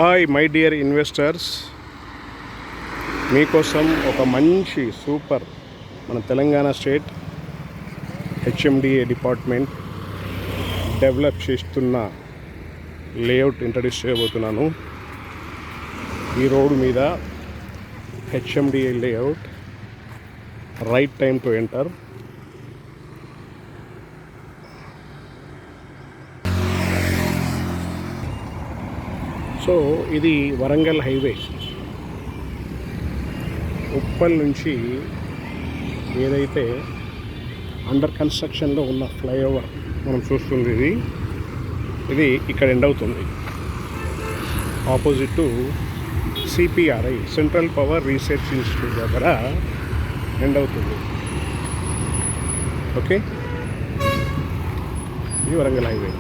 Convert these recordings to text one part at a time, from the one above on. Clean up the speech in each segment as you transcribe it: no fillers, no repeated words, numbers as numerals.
Hi my dear investors, మీకోసం ఒక మంచి సూపర్ మన Telangana state HMDA department develop చేస్తున్న లేఅవుట్ ఇంట్రడ్యూస్ చేయబోతున్నాను. ఈ రోడ్డు మీద HMDA layout, right time to enter. So ఇది వరంగల్ హైవే, ఉప్పల్ నుంచి ఏదైతే అండర్ కన్స్ట్రక్షన్లో ఉన్న ఫ్లైఓవర్ మనం చూస్తుంది, ఇది ఇక్కడ ఎండ్ అవుతుంది. Opposite to CPRI, central power research institute దగ్గర ఎండ్ అవుతుంది. ఓకే, ఇది వరంగల్ హైవే.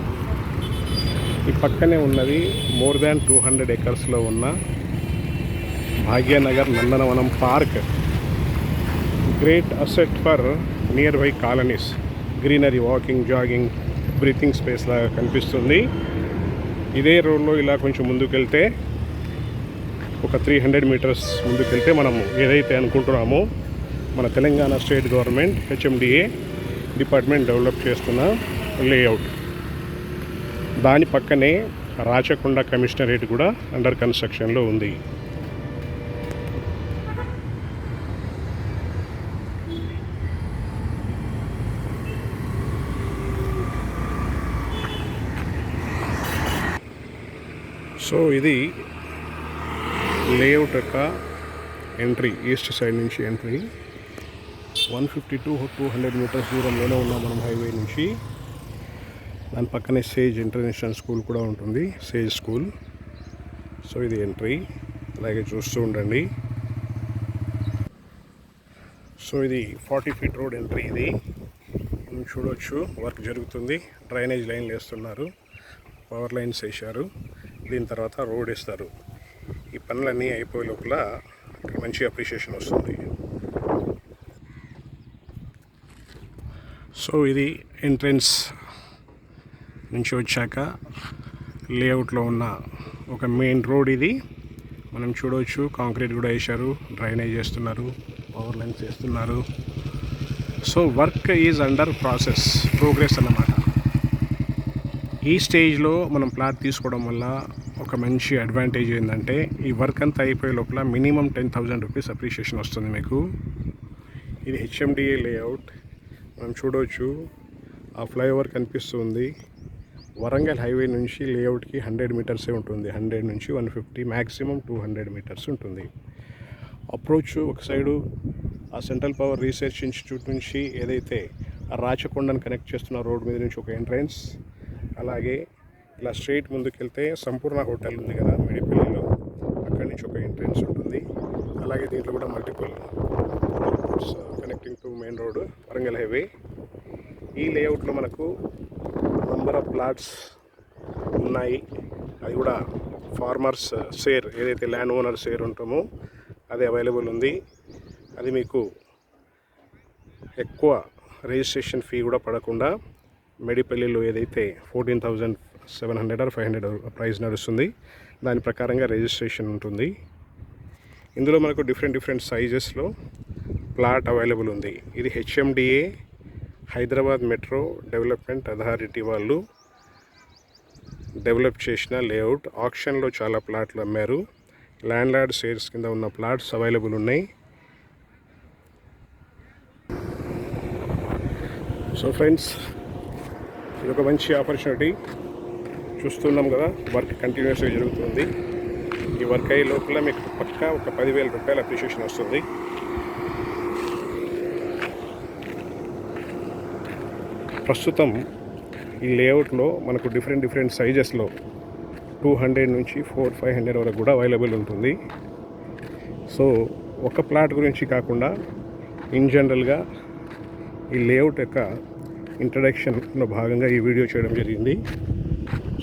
ఈ పక్కనే ఉన్నది మోర్ దాన్ 200 ఎకర్స్లో ఉన్న Bhagyanagar Nandanavanam park, great asset for nearby colonies. Greenery, walking, jogging, breathing space లాగా కనిపిస్తుంది. ఇదే రోడ్లో ఇలా కొంచెం ముందుకెళ్తే ఒక 300 మీటర్స్ ముందుకెళ్తే మనము ఏదైతే అనుకుంటున్నామో మన Telangana state government HMDA department develop చేస్తున్న లేఅవుట్, దాని పక్కనే రాచకొండ కమిషనరేట్ కూడా అండర్ కన్స్ట్రక్షన్లో ఉంది. సో ఇది లేఅవుట్ యొక్క ఎంట్రీ, ఈస్ట్ సైడ్ నుంచి ఎంట్రీ. 150 to 200 మీటర్స్ దూరంలోనే ఉన్నాం మనం హైవే నుంచి. దాని పక్కనే సేజ్ ఇంటర్నేషనల్ స్కూల్ కూడా ఉంటుంది, సేజ్ స్కూల్. సో ఇది ఎంట్రీ, అలాగే చూస్తూ ఉండండి. సో ఇది 40 feet రోడ్ ఎంట్రీ. ఇది మనం చూడవచ్చు, వర్క్ జరుగుతుంది. డ్రైనేజ్ లైన్లు వేస్తున్నారు, పవర్ లైన్స్ వేశారు. దీని తర్వాత రోడ్ వేస్తారు. ఈ పనులన్నీ అయిపోయే లోపల మంచి అప్రిషియేషన్ వస్తుంది. సో ఇది ఎంట్రన్స్ నుంచి వచ్చాక లేఅవుట్లో ఉన్న ఒక మెయిన్ రోడ్ ఇది మనం చూడవచ్చు. కాంక్రీట్ కూడా వేశారు, డ్రైనేజ్ చేస్తున్నారు, పవర్ లైన్స్ చేస్తున్నారు. So work is under progress అన్నమాట. ఈ స్టేజ్లో మనం ప్లాట్ తీసుకోవడం వల్ల ఒక మంచి అడ్వాంటేజ్ ఏంటంటే, ఈ వర్క్ అంతా అయిపోయే లోపల మినిమం 10,000 రూపీస్ అప్రిషియేషన్ వస్తుంది మీకు. ఇది హెచ్ఎండిఏ లేఅవుట్, మనం చూడవచ్చు. ఆ ఫ్లైఓవర్ కనిపిస్తుంది. వరంగల్ హైవే నుంచి లేఅవుట్కి 100 మీటర్సే ఉంటుంది. 100 నుంచి 150, మ్యాక్సిమం 200 మీటర్స్ ఉంటుంది. అప్రోచ్ ఒక సైడు ఆ సెంట్రల్ పవర్ రీసెర్చ్ ఇన్స్టిట్యూట్ నుంచి ఏదైతే ఆ రాచకొండను కనెక్ట్ చేస్తున్న రోడ్ మీద నుంచి ఒక ఎంట్రన్స్, అలాగే ఇలా స్ట్రైట్ ముందుకెళ్తే సంపూర్ణ హోటల్ ఉంది కదా మెడిపల్లిలో, అక్కడి నుంచి ఒక ఎంట్రన్స్ ఉంటుంది. అలాగే దీంట్లో కూడా multiple connecting to main road Warangal highway. ఈ లేఅవుట్లో మనకు నంబర్ ఆఫ్ ప్లాట్స్ ఉన్నాయి. అది కూడా ఫార్మర్స్ షేర్, ఏదైతే ల్యాండ్ ఓనర్ షేర్ ఉంటామో అది అవైలబుల్ ఉంది. అది మీకు ఎక్కువ రిజిస్ట్రేషన్ ఫీ కూడా పడకుండా, మెడిపల్లిలో ఏదైతే 14,700 or 500 ప్రైస్ నడుస్తుంది, దాని ప్రకారంగా రిజిస్ట్రేషన్ ఉంటుంది. ఇందులో మనకు డిఫరెంట్ సైజెస్లో ప్లాట్ అవైలబుల్ ఉంది. ఇది HMDA Hyderabad metro development authority వాళ్ళు డెవలప్ చేసిన లేఅవుట్. ఆక్షన్లో చాలా ప్లాట్లు అమ్మారు. ల్యాండ్ లార్డ్ షేర్స్ కింద ఉన్న ప్లాట్స్ అవైలబుల్ ఉన్నాయి. సో ఫ్రెండ్స్, ఇది ఒక మంచి ఆపర్చునిటీ. చూస్తున్నాం కదా, వర్క్ కంటిన్యూస్గా జరుగుతుంది. ఈ వర్క్ అయ్యే లోపల మీకు పక్కా ఒక 10,000 రూపాయల అప్రిషియేషన్ వస్తుంది. ప్రస్తుతం ఈ లేఅవుట్లో మనకు డిఫరెంట్ సైజెస్లో 200 నుంచి 400-500 వరకు కూడా అవైలబుల్ ఉంటుంది. సో ఒక ప్లాట్ గురించి కాకుండా ఇన్ జనరల్గా ఈ లేఅవుట్ యొక్క ఇంట్రడక్షన్లో భాగంగా ఈ వీడియో చేయడం జరిగింది.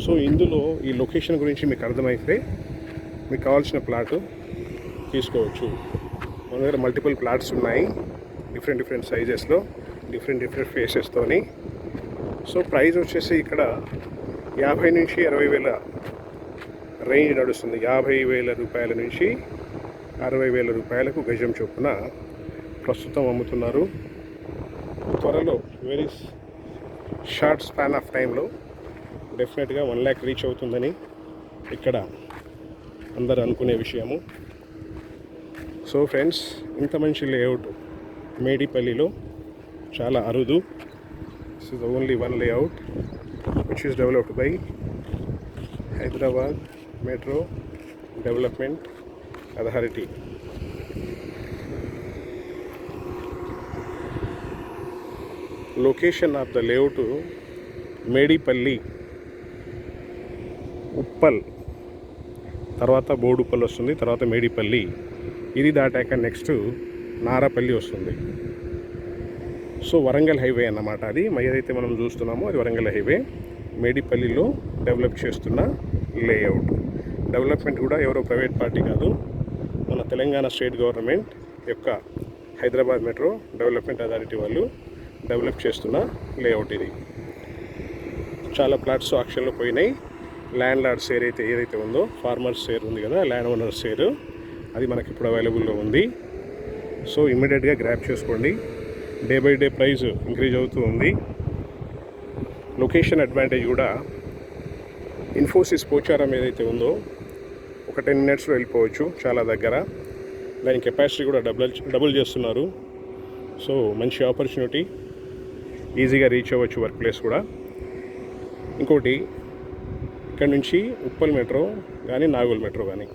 సో ఇందులో ఈ లొకేషన్ గురించి మీకు అర్థమైతే మీకు కావాల్సిన ప్లాటు తీసుకోవచ్చు. మన దగ్గర మల్టిపుల్ ప్లాట్స్ ఉన్నాయి, డిఫరెంట్ సైజెస్లో, డిఫరెంట్ ఫేసెస్తోని. సో ప్రైస్ వచ్చేసి ఇక్కడ 50 నుంచి 60 వేల రేంజ్ నడుస్తుంది. 50,000 రూపాయల నుంచి 60,000 రూపాయలకు గజం చొప్పున ప్రస్తుతం అమ్ముతున్నారు. త్వరలో వెరీ షార్ట్ స్పాన్ ఆఫ్ టైంలో డెఫినెట్గా 1 lakh రీచ్ అవుతుందని ఇక్కడ అందరు అనుకునే విషయము. సో ఫ్రెండ్స్, ఇంత మంచి లేఅవుట్ మేడిపల్లిలో చాలా అరుదు. This is only one layout which is developed by Hyderabad metro development authority. Location of the layout Medipally, Uppal, తర్వాత బోడుప్పల్ వస్తుంది, తర్వాత మేడిపల్లి. ఇది దాటాక నెక్స్ట్ నారపల్లి వస్తుంది. సో వరంగల్ హైవే అన్నమాట అది. ఏదైతే మనం చూస్తున్నామో అది వరంగల్ హైవే. మేడిపల్లిలో డెవలప్ చేస్తున్న లేఅవుట్. డెవలప్మెంట్ కూడా ఎవరో ప్రైవేట్ పార్టీ కాదు, మన తెలంగాణ స్టేట్ గవర్నమెంట్ యొక్క హైదరాబాద్ మెట్రో డెవలప్మెంట్ అథారిటీ వాళ్ళు డెవలప్ చేస్తున్న లేఅవుట్ ఇది. చాలా ప్లాట్స్ ఆక్షన్లో పోయినాయి. ల్యాండ్ లార్డ్ షేర్ ఏదైతే ఉందో, ఫార్మర్స్ షేర్ ఉంది కదా, ల్యాండ్ ఓనర్ షేర్, అది మనకి ఇప్పుడు అవైలబుల్లో ఉంది. సో ఇమ్మీడియట్గా గ్రాప్ చేసుకోండి. Day by day price increase అవుతూ ఉంది. లొకేషన్ అడ్వాంటేజ్ కూడా ఇన్ఫోసిస్ పోచారం ఏదైతే ఉందో ఒక 10 minutesలో వెళ్ళిపోవచ్చు, చాలా దగ్గర. దాని కెపాసిటీ కూడా డబుల్ చేస్తున్నారు. సో మంచి ఆపర్చునిటీ, ఈజీగా రీచ్ అవ్వచ్చు వర్క్ ప్లేస్ కూడా. ఇంకోటి, ఇక్కడ నుంచి ఉప్పల్ మెట్రో కానీ నాగోల్ మెట్రో కానీ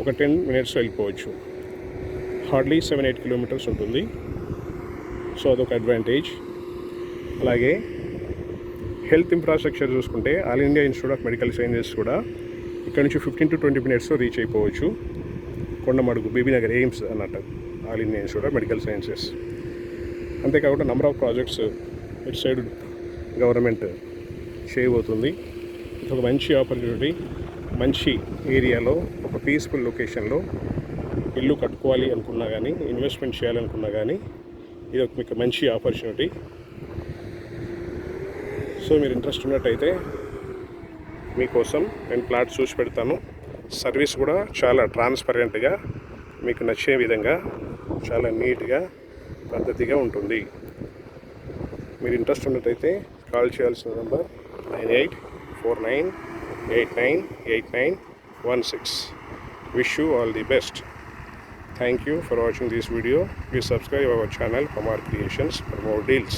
ఒక 10 minutesలో వెళ్ళిపోవచ్చు. హార్డ్లీ 7-8 kilometers ఉంటుంది. సో అదొక అడ్వాంటేజ్. అలాగే హెల్త్ ఇన్ఫ్రాస్ట్రక్చర్ చూసుకుంటే all India institute of medical sciences కూడా ఇక్కడ నుంచి 15 to 20 minutesలో రీచ్ అయిపోవచ్చు. కొండమడుగు, బీబీనగర్, ఎయిమ్స్ అన్నట్టు all India institute of medical sciences. అంతేకాకుండా నెంబర్ ఆఫ్ ప్రాజెక్ట్స్ ఇటు సైడ్ గవర్నమెంట్ చేయబోతుంది. ఇది ఒక మంచి ఆపర్చునిటీ. మంచి ఏరియాలో, ఒక పీస్ఫుల్ లొకేషన్లో ఇల్లు కట్టుకోవాలి అనుకున్నా కానీ, ఇన్వెస్ట్మెంట్ చేయాలనుకున్నా కానీ ఇది ఒక మీకు మంచి ఆపర్చునిటీ. సో మీరు ఇంట్రెస్ట్ ఉన్నట్టయితే మీకోసం నేను ప్లాట్ చూసి పెడతాను. సర్వీస్ కూడా చాలా ట్రాన్స్పరెంట్గా, మీకు నచ్చే విధంగా, చాలా నీట్గా, పద్ధతిగా ఉంటుంది. మీరు ఇంట్రెస్ట్ ఉన్నట్టయితే కాల్ చేయాల్సిన number 9849898916. Wish you all the best. Thank you for watching this video. Please subscribe our channel Kumar Creations for more deals.